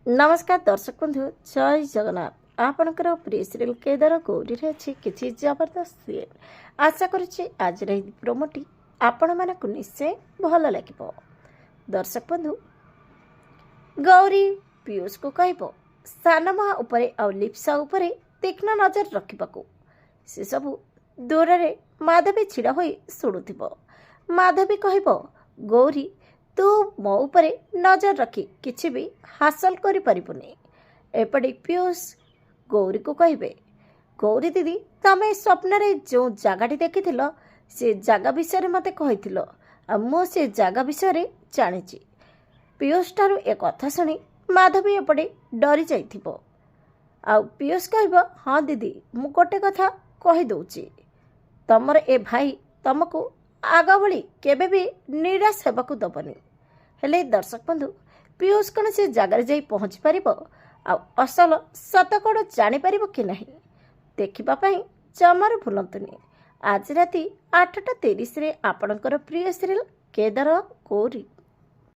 नमस्कार दर्शक बंधु जय जगन्नाथ आपणकर प्रिय सीरियल केदार गौरी अच्छी किसी जबरदस्त सीरियल आशा करुच्ची आज प्रोमोटी आपण मानक निश्चय भल लगे। दर्शक बंधु गौरी पीयूष को कह सानमा उपरे आ लिप्सा उपरे तीक्ष्ण नजर रखा से सबू दूर से माधवी छिड़ा हो शुणुव। माधवी कह गौरी तू मो उपरे नजर रखी किछि भी हासिल करि परिबुनी। एपटे पीयूष गौरी को कहे गौरी दीदी तमें स्वप्न रे जो जगटी देखी से जगह विषय मते कही मु से जगह विषय जानी। पीयूष ठारू ए कथा शुणी माधवी एपटे डरी जाइथिबो। आ पीयूष कह हाँ दीदी मु गोटे कथा कही दउची तमर ए भाई तुमको आग भली केबे भी निराश हेबाकू दबनी। हेले दर्शक बंधु पीयूष कौन से जगार जाई पहुँची पार असल सत कौन जापर कि नहीं देखापी जमार भूलतुनि। आज राति 8:30 आपणकर प्रिय सीरियल केदार गौरी।